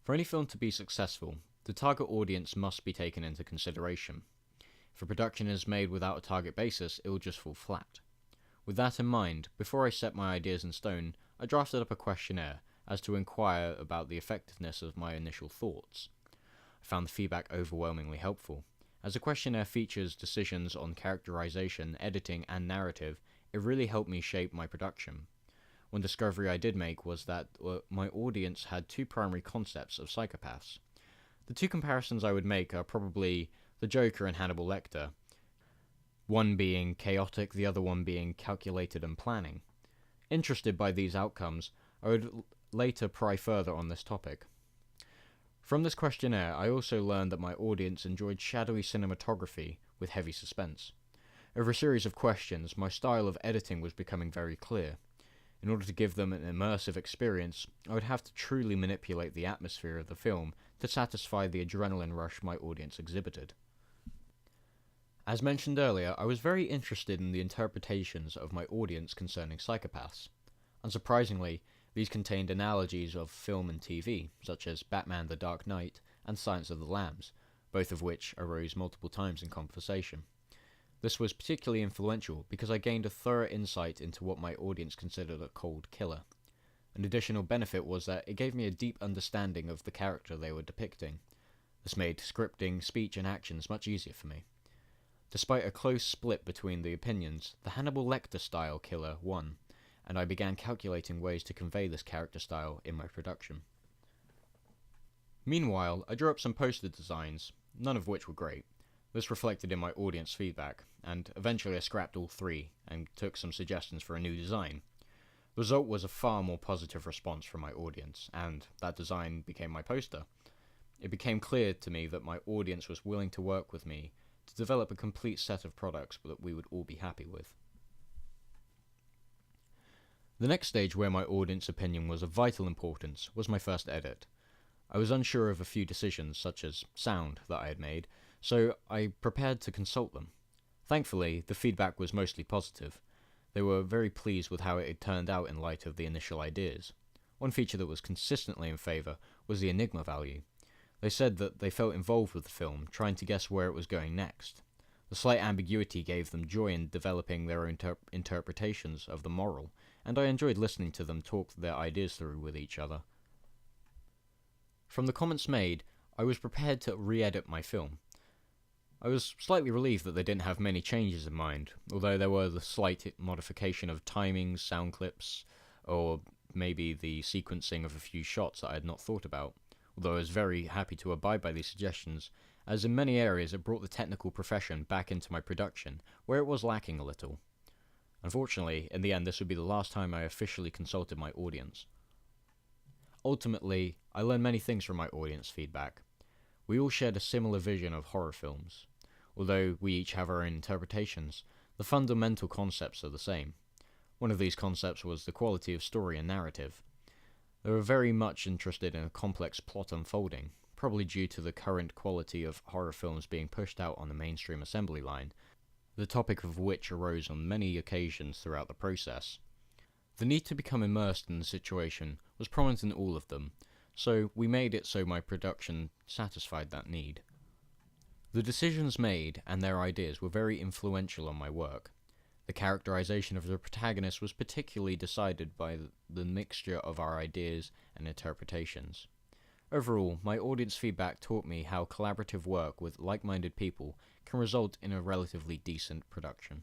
For any film to be successful, the target audience must be taken into consideration. If a production is made without a target basis, it will just fall flat. With that in mind, before I set my ideas in stone, I drafted up a questionnaire as to inquire about the effectiveness of my initial thoughts. I found the feedback overwhelmingly helpful. As the questionnaire features decisions on characterization, editing, and narrative, it really helped me shape my production. One discovery I did make was that my audience had two primary concepts of psychopaths. The two comparisons I would make are probably the Joker and Hannibal Lecter, one being chaotic, the other one being calculated and planning. Interested by these outcomes, I would later pry further on this topic. From this questionnaire, I also learned that my audience enjoyed shadowy cinematography with heavy suspense. Over a series of questions, my style of editing was becoming very clear. In order to give them an immersive experience, I would have to truly manipulate the atmosphere of the film to satisfy the adrenaline rush my audience exhibited. As mentioned earlier, I was very interested in the interpretations of my audience concerning psychopaths. Unsurprisingly, these contained analogies of film and TV, such as Batman the Dark Knight and Silence of the Lambs, both of which arose multiple times in conversation. This was particularly influential because I gained a thorough insight into what my audience considered a cold killer. An additional benefit was that it gave me a deep understanding of the character they were depicting. This made scripting, speech, and actions much easier for me. Despite a close split between the opinions, the Hannibal Lecter style killer won, and I began calculating ways to convey this character style in my production. Meanwhile, I drew up some poster designs, none of which were great. This reflected in my audience feedback, and eventually I scrapped all three and took some suggestions for a new design. The result was a far more positive response from my audience, and that design became my poster. It became clear to me that my audience was willing to work with me to develop a complete set of products that we would all be happy with. The next stage where my audience opinion was of vital importance was my first edit. I was unsure of a few decisions, such as sound, that I had made, so I prepared to consult them. Thankfully, the feedback was mostly positive. They were very pleased with how it had turned out in light of the initial ideas. One feature that was consistently in favour was the enigma value. They said that they felt involved with the film, trying to guess where it was going next. The slight ambiguity gave them joy in developing their own interpretations of the moral, and I enjoyed listening to them talk their ideas through with each other. From the comments made, I was prepared to re-edit my film. I was slightly relieved that they didn't have many changes in mind, although there were the slight modification of timings, sound clips, or maybe the sequencing of a few shots that I had not thought about, although I was very happy to abide by these suggestions, as in many areas it brought the technical profession back into my production, where it was lacking a little. Unfortunately, in the end this would be the last time I officially consulted my audience. Ultimately, I learned many things from my audience feedback. We all shared a similar vision of horror films. Although we each have our own interpretations, the fundamental concepts are the same. One of these concepts was the quality of story and narrative. They were very much interested in a complex plot unfolding, probably due to the current quality of horror films being pushed out on the mainstream assembly line, the topic of which arose on many occasions throughout the process. The need to become immersed in the situation was prominent in all of them, so we made it so my production satisfied that need. The decisions made and their ideas were very influential on my work. The characterization of the protagonist was particularly decided by the mixture of our ideas and interpretations. Overall, my audience feedback taught me how collaborative work with like-minded people can result in a relatively decent production.